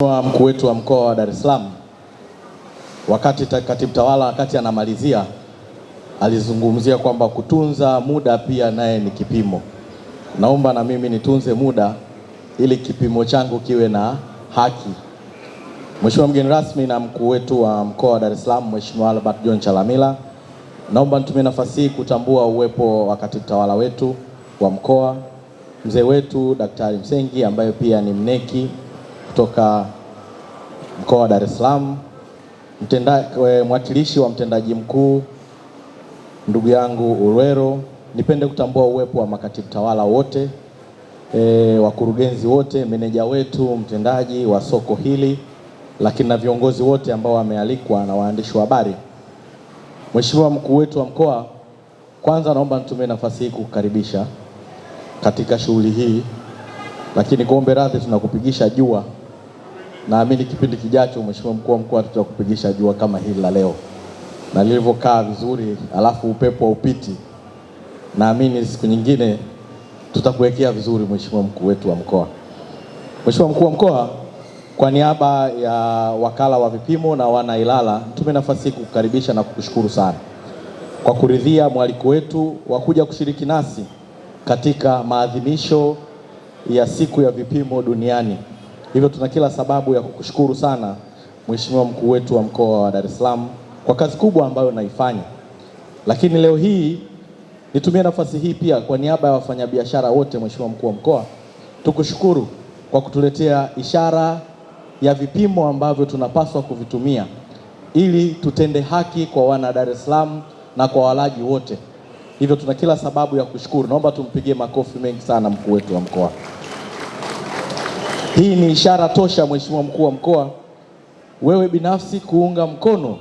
Mkuu wetu wa mkoa wa Dar es Salaam wakati katibu tawala wakati anamalizia alizungumzia kwamba kutunza muda pia naye ni kipimo. Naomba na mimi nitunze muda ili kipimo changu kiwe na haki. Mheshimiwa mgeni rasmi na mkuu wetu wa mkoa wa Dar es Salaam Mheshimiwa Albert John Chalamila, naomba nitumie nafasi hii kutambua uwepo wa katibu tawala wetu wa mkoa, mzee wetu Daktari Msengi ambaye pia ni mneki kutoka mkoa wa Dar es Salaam, mwakilishi wa mtendaji mkuu ndugu yangu Urwero. Nipende kutambua uwepo wa makatibu tawala wote, wakurugenzi wote, meneja wetu mtendaji wa soko hili, lakini na viongozi wote ambao wamealikwa na waandishi wa habari. Mheshimiwa mkuu wetu wa mkoa, kwanza naomba nitumie nafasi hii kukukaribisha katika shughuli hii, lakini kuombe radhi tunakupigisha jua. Naamini kipindi kijacho Mheshimiwa mkuu wa mkoa tutakupigisha jua kama hili la leo. Na lilivyokaa vizuri alafu upepo upiti, naamini siku nyingine tutakuwekea vizuri Mheshimiwa mkuu wetu wa mkoa. Mheshimiwa mkuu wa mkoa, kwa niaba ya wakala wa vipimo na wana Ilala, nitumie nafasi hii kukukaribisha na kukushukuru sana kwa kuridhia mwaliko wetu wa kuja kushiriki nasi katika maadhimisho ya siku ya vipimo duniani. Hivyo tuna kila sababu ya kukushukuru sana Mheshimiwa mkuu wetu wa mkoa wa Dar es Salaam kwa kazi kubwa ambayo unaifanya. Lakini leo hii nitumie nafasi hii pia kwa niaba ya wafanyabiashara wote, Mheshimiwa mkuu wa mkoa, tukushukuru kwa kutuletea ishara ya vipimo ambavyo tunapaswa kuvitumia ili tutende haki kwa wana Dar es Salaam na kwa walaji wote. Hivyo tuna kila sababu ya kushukuru. Naomba tumpigie makofi mengi sana mkuu wetu wa mkoa. Hii ni ishara tosha Mheshimiwa mkuu wa mkoa, wewe binafsi kuunga mkono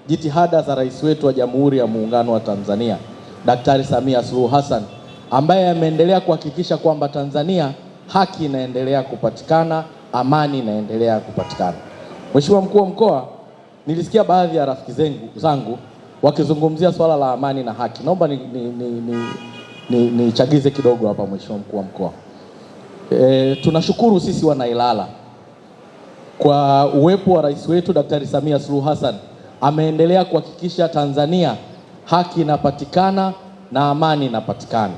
jitihada za rais wetu wa Jamhuri ya Muungano wa Tanzania Daktari Samia Suluhu Hassan, ambaye ameendelea kuhakikisha kwamba Tanzania haki inaendelea kupatikana, amani inaendelea kupatikana. Mheshimiwa mkuu wa mkoa, nilisikia baadhi ya rafiki zangu wakizungumzia swala la amani na haki. Naomba nichagize kidogo hapa Mheshimiwa mkuu wa mkoa. Tunashukuru sisi wana Ilala kwa uwepo wa rais wetu Daktari Samia Suluhu Hassan, ameendelea kuhakikisha Tanzania haki inapatikana na amani inapatikana.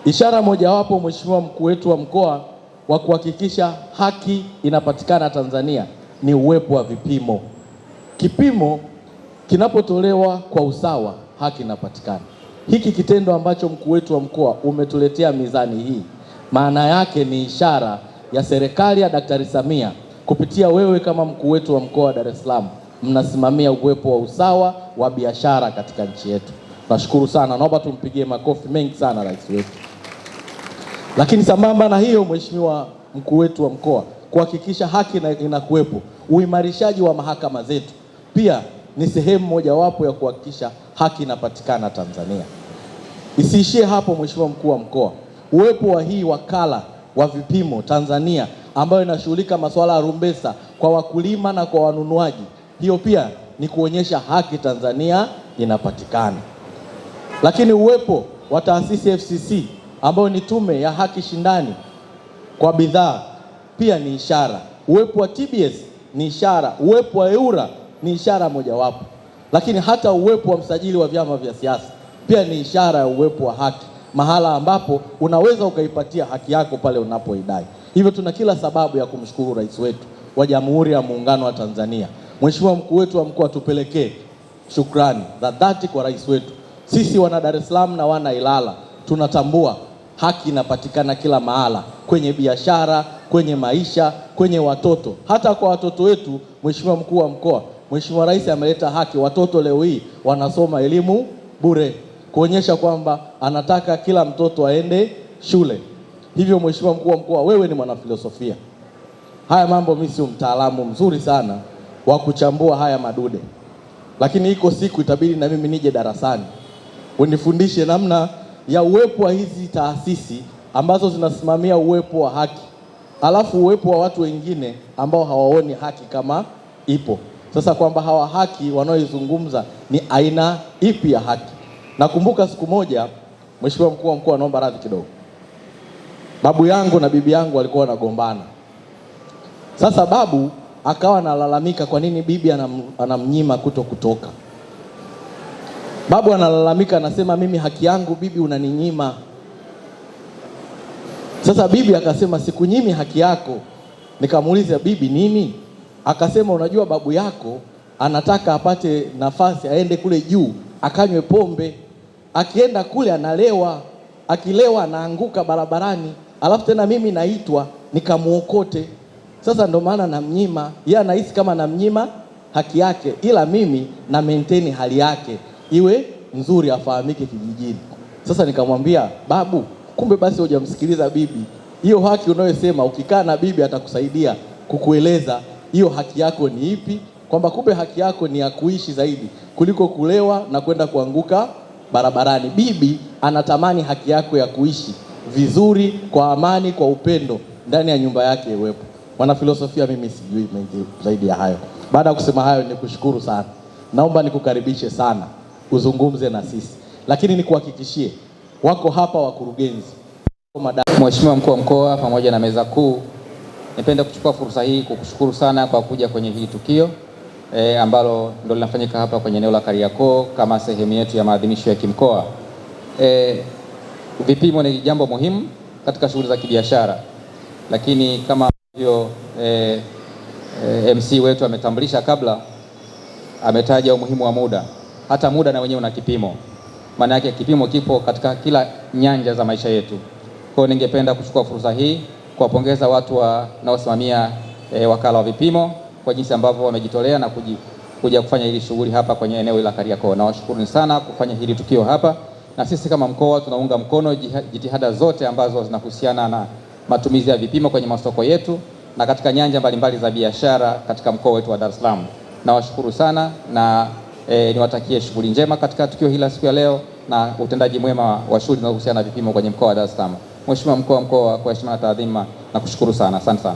Ishara mojawapo Mheshimiwa mkuu wetu wa mkoa wa kuhakikisha haki inapatikana Tanzania ni uwepo wa vipimo. Kipimo kinapotolewa kwa usawa, haki inapatikana. Hiki kitendo ambacho mkuu wetu wa mkoa umetuletea mizani hii, maana yake ni ishara ya serikali ya Daktari Samia kupitia wewe kama mkuu wetu wa mkoa wa Dar es Salaam mnasimamia uwepo wa usawa wa biashara katika nchi yetu. Nashukuru sana. Naomba tumpigie makofi mengi sana rais wetu. Lakini sambamba na hiyo, Mheshimiwa mkuu wetu wa mkoa, kuhakikisha haki inakuwepo, uimarishaji wa mahakama zetu pia ni sehemu mojawapo ya kuhakikisha haki inapatikana Tanzania. Isiishie hapo Mheshimiwa mkuu wa mkoa, uwepo wa hii wakala wa vipimo Tanzania ambayo inashughulika masuala ya rumbesa kwa wakulima na kwa wanunuaji, hiyo pia ni kuonyesha haki Tanzania inapatikana. Lakini uwepo wa taasisi FCC ambayo ni tume ya haki shindani kwa bidhaa pia ni ishara. Uwepo wa TBS ni ishara, uwepo wa EWURA ni ishara mojawapo. Lakini hata uwepo wa msajili wa vyama vya siasa pia ni ishara ya uwepo wa haki, mahala ambapo unaweza ukaipatia haki yako pale unapoidai. Hivyo tuna kila sababu ya kumshukuru rais wetu wa Jamhuri ya Muungano wa Tanzania. Mheshimiwa mkuu wetu wa mkoa, tupelekee shukrani za dhati kwa rais wetu. Sisi wana Dar es Salaam na wana Ilala tunatambua haki inapatikana kila mahala, kwenye biashara, kwenye maisha, kwenye watoto, hata kwa watoto wetu. Mheshimiwa mkuu wa mkoa, Mheshimiwa rais ameleta haki, watoto leo hii wanasoma elimu bure, kuonyesha kwamba anataka kila mtoto aende shule. Hivyo Mheshimiwa mkuu wa mkoa, wewe ni mwanafilosofia. Haya mambo mimi sio mtaalamu mzuri sana wa kuchambua haya madude, lakini iko siku itabidi na mimi nije darasani unifundishe namna ya uwepo wa hizi taasisi ambazo zinasimamia uwepo wa haki, alafu uwepo wa watu wengine ambao hawaoni haki kama ipo. Sasa kwamba hawa haki wanaoizungumza ni aina ipi ya haki? Nakumbuka siku moja, Mheshimiwa mkuu wa mkoa, naomba radhi kidogo, babu yangu na bibi yangu walikuwa wanagombana. Sasa babu akawa analalamika kwa nini bibi anamnyima kutoka. Babu analalamika, anasema mimi haki yangu bibi unaninyima. Sasa bibi akasema sikunyimi haki yako. Nikamuuliza bibi nini? Akasema unajua babu yako anataka apate nafasi aende kule juu akanywe pombe. Akienda kule analewa, akilewa anaanguka barabarani, alafu tena mimi naitwa nikamuokote. Sasa ndo maana namnyima. Yeye anahisi kama namnyima haki yake, ila mimi na maintain hali yake iwe nzuri, afahamike kijijini. Sasa nikamwambia babu, kumbe basi hujamsikiliza bibi. Hiyo haki unayosema ukikaa na bibi atakusaidia kukueleza hiyo haki yako ni ipi, kwamba kumbe haki yako ni ya kuishi zaidi kuliko kulewa na kwenda kuanguka barabarani. Bibi anatamani haki yako ya kuishi vizuri, kwa amani, kwa upendo ndani ya nyumba yake iwepo. Mwanafilosofia, mimi sijui mengi zaidi ya hayo. Baada ya kusema hayo, nikushukuru sana. Naomba nikukaribishe sana uzungumze na sisi, lakini nikuhakikishie wako hapa wakurugenzi. Mheshimiwa Mkuu wa Mkoa pamoja na meza kuu, nipenda kuchukua fursa hii kukushukuru sana kwa kuja kwenye hili tukio ambalo ndio linafanyika hapa kwenye eneo la Kariakoo kama sehemu yetu ya maadhimisho ya kimkoa. Vipimo ni jambo muhimu katika shughuli za kibiashara, lakini kama hiyo MC wetu ametambulisha kabla, ametaja umuhimu wa muda. Hata muda na wenyewe una kipimo. Maana yake kipimo kipo katika kila nyanja za maisha yetu. Kwa hiyo ningependa kuchukua fursa hii kuwapongeza watu wanaosimamia wakala wa vipimo kwa jinsi ambavyo wamejitolea na kuja kufanya hili shughuli hapa kwenye eneo la Kariakoo. Nawashukuru sana kufanya hili tukio hapa, na sisi kama mkoa tunaunga mkono jitihada zote ambazo zinahusiana na matumizi ya vipimo kwenye masoko yetu na katika nyanja mbalimbali za biashara katika mkoa wetu wa Dar es Salaam. Nawashukuru sana na niwatakie shughuli njema katika tukio hili la siku ya leo na utendaji mwema wa shughuli zinazohusiana na vipimo kwenye mkoa wa Dar es Salaam. Mheshimiwa Mkuu wa Mkoa, kwa heshima na taadhima, nakushukuru sana. Asante sana.